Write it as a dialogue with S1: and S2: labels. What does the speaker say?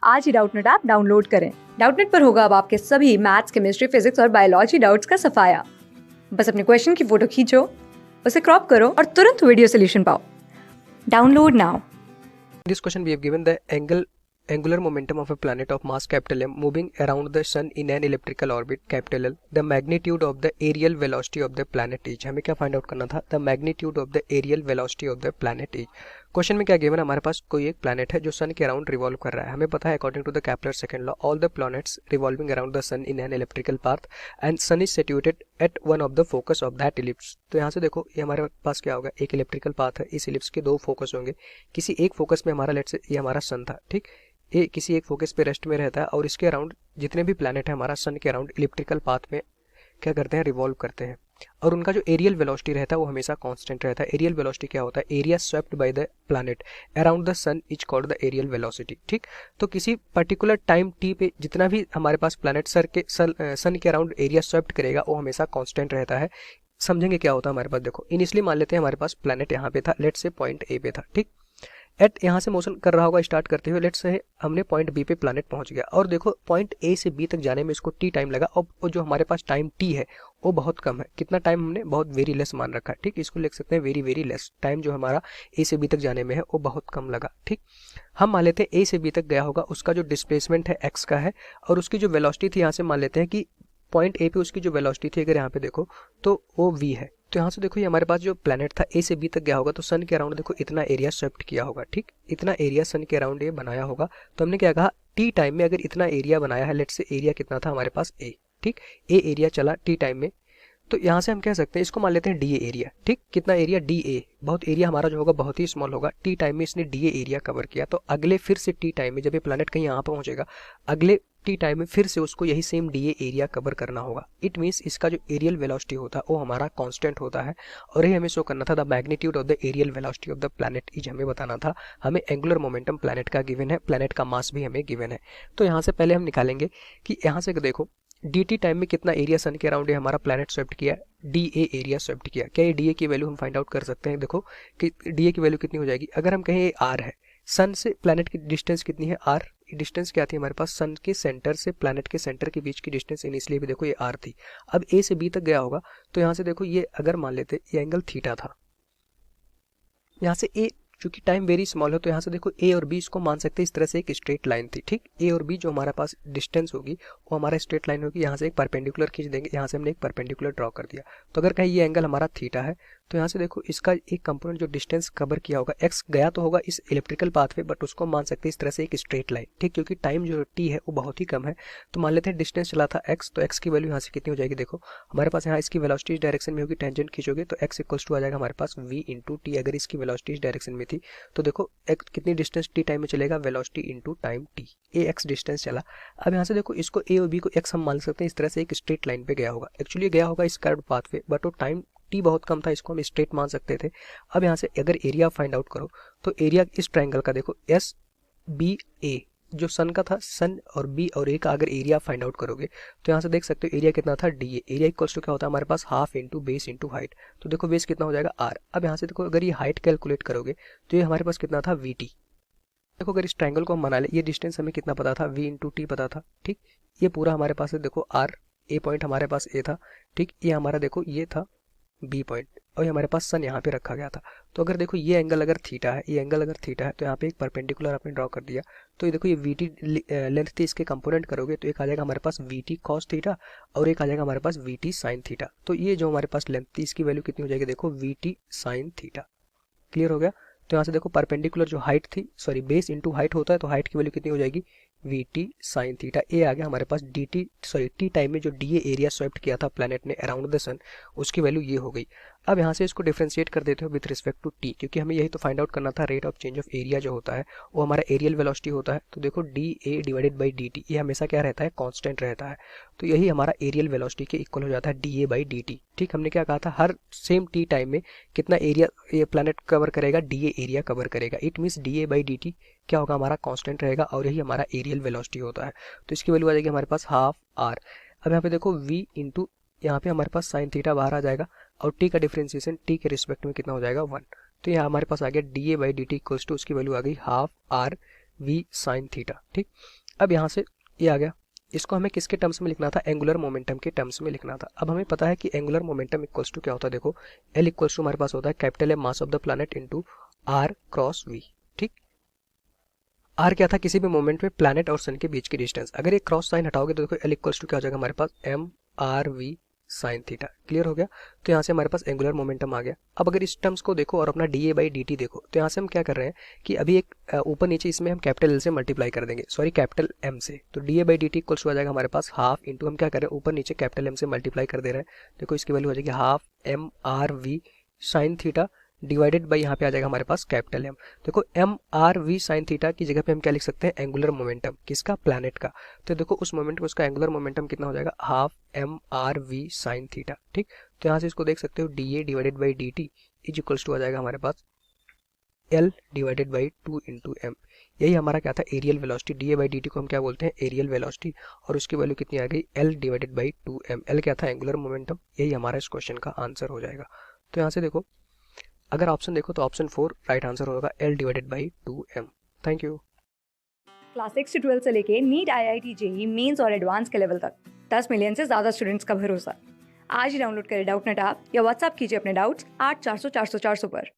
S1: आज ही Doubtnut app download करें। Doubtnut पर होगा अब आपके सभी मैथ्स, केमिस्ट्री, फिजिक्स और बायोलॉजी डाउट्स का सफाया। बस अपने क्वेश्चन की फोटो खींचो, उसे क्रॉप करो और तुरंत वीडियो सोल्यूशन पाओ। Download now.
S2: This question we have given the angular momentum of a planet of mass capital M moving around the sun in an elliptical orbit capital L. The magnitude of the aerial velocity of the planet is. हमें क्या find out करना था? The magnitude of the aerial velocity of the planet is. Question में क्या given है? हमारे पास कोई एक प्लैनेट है जो सन के अराउंड रिवॉल्व कर रहा है। हमें पता है according to the Kepler second law all the planets revolving around the sun in an electrical path and sun is situated at one of the focus of that ellipse. तो यहाँ से देखो ये हमारे पास क्या होगा, एक इलेक्ट्रिकल पाथ है, इस इलिप्स के दो फोकस होंगे। किसी एक फोकस में हमारा लेट से ये हमारा सन था, ठीक, ये किसी एक फोकस पे रेस्ट में रहता है और इसके अराउंड जितने भी प्लैनेट है हमारा सन के अराउंड इलिप्टिकल पाथ में क्या करते हैं, रिवॉल्व करते हैं। और उनका जो एरियल वेलोसिटी रहता है वो हमेशा कांस्टेंट रहता है। एरियल वेलोसिटी क्या होता है? Area swept by the planet around the sun is called the areal velocity, ठीक। तो किसी पर्टिकुलर टाइम टी पे जितना भी हमारे पास प्लैनेट सन के अराउंड एरिया स्वेप्ट करेगा वो हमेशा कांस्टेंट रहता है। समझेंगे क्या होता है हमारे पास? देखो इनिशियली मान लेते हैं हमारे पास प्लैनेट यहाँ पे था, लेट से पॉइंट ए पे था, ठीक। एट यहाँ से मोशन कर रहा होगा स्टार्ट करते हुए, लेट से हमने पॉइंट बी पे प्लैनेट पहुंच गया और देखो पॉइंट ए से बी तक जाने में इसको टी टाइम लगा और वो जो हमारे पास टाइम टी है वो बहुत कम है। कितना टाइम हमने बहुत वेरी लेस मान रखा है, ठीक। इसको लिख सकते हैं वेरी वेरी लेस। टाइम जो हमारा ए से बी तक जाने में है वो बहुत कम लगा, ठीक। हम मान लेते हैं ए से बी तक गया होगा, उसका जो डिस्प्लेसमेंट है एक्स का है और उसकी जो वेलोसिटी थी यहाँ से मान लेते हैं कि पॉइंट ए पे उसकी जो वेलोसिटी थी अगर यहाँ पे देखो तो वो वी है। तो यहाँ से देखो ये हमारे पास जो प्लैनेट था ए से बी तक गया होगा तो सन के अराउंड देखो इतना एरिया स्वेप्ट किया होगा, ठीक। इतना एरिया सन के अराउंड ये बनाया होगा। तो हमने क्या कहा, टी टाइम में अगर इतना एरिया बनाया है, लेट से एरिया कितना था हमारे पास ए, ठीक। ए एरिया चला टी टाइम में, तो यहाँ से हम कह सकते हैं इसको मान लेते हैं डी ए एरिया, ठीक। कितना एरिया? D A. बहुत एरिया हमारा जो होगा बहुत ही स्मॉल होगा। टी टाइम में इसने डी ए एरिया कवर किया, तो अगले फिर से टी टाइम में जब ये प्लैनेट कहीं यहाँ पहुंचेगा अगले टी टाइम में फिर से उसको यही same D A area cover करना होगा। इट मीन्स इसका जो एरियल वेलोसिटी होता है वो हमारा कांस्टेंट होता है और ये हमें शो करना था the magnitude of the areal velocity of the planet is हमें बताना था। हमें एंगुलर मोमेंटम प्लैनेट का गिवन है, प्लैनेट का मास भी हमें गिवन है। तो यहाँ से पहले हम निकालेंगे कि यहाँ से देखो डी टी टाइम में कितना एरिया सन के अराउंड हमारा प्लैनेट स्वेप्ट किया, डी ए एरिया स्वेप्ट किया। क्या ये डी ए की वैल्यू हम फाइंड आउट कर सकते हैं? देखो कि डी ए की वैल्यू कितनी हो जाएगी। अगर हम कहें आर है, सन से प्लैनेट की डिस्टेंस कितनी है? आर। डिस्टेंस क्या थी हमारे पास? सन के सेंटर से प्लैनेट के सेंटर के बीच की डिस्टेंस इनिशियली भी देखो ये आर थी। अब ए से बी तक गया होगा तो यहाँ से देखो ये अगर मान लेते ये एंगल थीटा था, यहाँ से ए चूंकि टाइम वेरी स्मॉल है तो यहाँ से देखो ए और बी इसको मान सकते हैं इस तरह से एक स्ट्रेट लाइन थी, ठीक। ए और बी जो हमारे पास डिस्टेंस होगी वो हमारा स्ट्रेट लाइन होगी। यहाँ से एक परपेंडिकुलर खींच देंगे, यहाँ से हमने एक परपेंडिकुलर ड्रॉ कर दिया। तो अगर कहीं ये एंगल हमारा थीटा है तो यहाँ से देखो इसका एक कंपोनेंट जो डिस्टेंस कवर किया होगा एक्स गया तो होगा इस इलेक्ट्रिकल पाथ पे, बट उसको मान सकते हैं इस तरह से एक स्ट्रेट लाइन, ठीक। क्योंकि टाइम जो टी है वो बहुत ही कम है तो मान लेते हैं डिस्टेंस चला था एक्स, तो एक्स की वैल्यू यहाँ से कितनी हो जाएगी? देखो हमारे पास यहाँ इसकी वेलोसिटी इस डायरेक्शन में होगी, टेंजेंट खींचोगे तो एक्स इक्वल्स टू आ जाएगा हमारे पास वी इंटू टी। अगर इसकी वेलोसिटी इस डायरेक्शन में थी तो देखो कितनी डिस्टेंस टी टाइम में चलेगा? वेलोसिटी इंटू टाइम टी, ए एक्स डिस्टेंस चला। अब यहाँ से देखो इसको ए और बी को एक्स हम मान सकते हैं इस तरह से एक स्ट्रेट लाइन पे गया होगा। एक्चुअली गया होगा इस कर्व पाथ पे बट वो टाइम टी बहुत कम था, इसको हम स्ट्रेट मान सकते थे। अब यहाँ से अगर एरिया फाइंड आउट करो तो एरिया इस ट्रायंगल का देखो एस बी ए जो सन का था, सन और बी और ए का अगर एरिया फाइंड आउट करोगे तो यहाँ से देख सकते हो एरिया कितना था? D A. Area equals to क्या होता है हमारे पास? Half into base into height. तो देखो बेस कितना हो जाएगा? आर। अब यहाँ से देखो अगर ये हाइट कैलकुलेट करोगे तो ये हमारे पास कितना था? We T. देखो अगर इस ट्रायंगल को हम बना ले, ये डिस्टेंस हमें कितना पता था? v इंटू टी पता था, ठीक। ये पूरा हमारे पास है देखो आर, ए पॉइंट हमारे पास ए था, ठीक। ये हमारा देखो ये था बी पॉइंट और ये हमारे पास सन यहाँ पे रखा गया था। तो अगर देखो ये एंगल अगर थीटा है, ये एंगल अगर थीटा है तो यहाँ पे एक परपेंडिकुलर आपने ड्रॉ कर दिया। तो ये देखो ये वी टी लेंथ थी, इसके कंपोनेंट करोगे तो एक आ जाएगा हमारे पास वी टी कॉस थीटा और एक आ जाएगा हमारे पास वी टी साइन थीटा। तो ये जो हमारे पास लेंथ थी इसकी वैल्यू कितनी हो जाएगी? देखो we T sine theta. Clear हो गया? तो यहाँ से देखो परपेंडिकुलर जो हाइट थी, सॉरी बेस इंटू हाइट होता है तो हाइट की वैल्यू कितनी हो जाएगी? V T sine theta. A आ गया हमारे पास D T, sorry T time में जो डी ए एरिया स्वेप्ट किया था प्लैनेट ने अराउंड द सन उसकी वैल्यू ये हो गई। अब यहाँ से इसको डिफरेंशिएट कर देते हो विथ रिस्पेक्ट टू टी, क्योंकि हमें यही तो फाइंड आउट करना था rate of change of area जो होता है वो हमारा एरियल वेलोसिटी होता है। तो देखो D A divided by D T ये हमेशा क्या रहता है? कांस्टेंट रहता है। तो यही हमारा एरियल वेलोसिटी के इक्वल हो जाता है D A by D T, ठीक। हमने क्या कहा था? हर सेम टी टाइम में कितना एरिया ये प्लैनेट कवर करेगा? डी ए एरिया कवर करेगा। It means D A by D T क्या होगा? हमारा कांस्टेंट रहेगा और यही हमारा एरियल वेलोसिटी होता है। तो इसकी वैल्यू आ जाएगी हमारे पास हाफ आर। अब यहाँ पे देखो v इंटू यहाँ पे हमारे पास साइन थीटा बाहर आ जाएगा और t का डिफरेंशिएशन t के रिस्पेक्ट में कितना हो जाएगा? 1। तो यहाँ हमारे पास आ गया D A by D T equals to उसकी वैल्यू आ गई half R v sine theta. ठीक, अब यहाँ से ये आ गया, इसको हमें किसके टर्म्स में लिखना था, एंगुलर मोमेंटम के टर्म्स में लिखना था। अब हमें पता है कि एंगुलर मोमेंटम इक्वल्स टू क्या होता है, देखो L इक्वल्स टू हमारे पास होता है capital M mass of the planet into r cross v। ठीक, r क्या था, किसी भी मोमेंट में प्लैनेट और सन के बीच की डिस्टेंस। अगर ये क्रॉस साइन हटाओगे तो देखो L इक्वल्स टू क्या हो जाएगा हमारे पास, m r v sine theta. Clear हो गया, तो यहाँ से हमारे पास एंगुलर मोमेंटम आ गया। अब अगर इस टर्म्स को देखो और अपना dA बाई dt देखो, तो यहाँ से हम क्या कर रहे हैं कि अभी एक ऊपर नीचे इसमें हम कैपिटल L से मल्टीप्लाई कर देंगे, सॉरी कैपिटल M से, तो dA बाई dt इक्वल्स हो जाएगा हमारे पास हाफ इंटू, हम क्या कर रहे हैं ऊपर नीचे कैपिटल M से मल्टीप्लाई कर दे रहे हैं, देखो इसकी वैल्यू हो जाएगी half m r v sine theta divided by यहाँ पे आ जाएगा हमारे पास कैपिटल M। देखो m r v sine theta की जगह पे हम क्या लिख सकते हैं, एंगुलर मोमेंटम, किसका, प्लैनेट का। तो देखो उस मोमेंट में उसका एंगुलर मोमेंटम कितना हो जाएगा, half m r v sine theta. ठीक, तो यहाँ से इसको देख सकते हो dA divided by dt is equals to आ जाएगा हमारे पास L divided by 2 into M. यही हमारा क्या था, areal velocity. dA by dt को हम क्या बोलते हैं, एरियल वेलोसिटी, और उसकी वैल्यू कितनी आ गई, L divided by 2m। L क्या था, एंगुलर मोमेंटम। यही हमारा इस क्वेश्चन का आंसर हो जाएगा। तो यहाँ से देखो अगर ऑप्शन देखो तो ऑप्शन 4 राइट आंसर होगा, L divided by 2m। Thank you.
S1: Class 6 से 12 से लेके नीट, IIT, जेई मेंस और एडवांस के लेवल तक 10 मिलियन से ज्यादा स्टूडेंट्स का भरोसा। आज ही डाउनलोड करें डाउटनेट ऐप या व्हाट्सएप कीजिए अपने डाउट्स 8400 400 400 पर।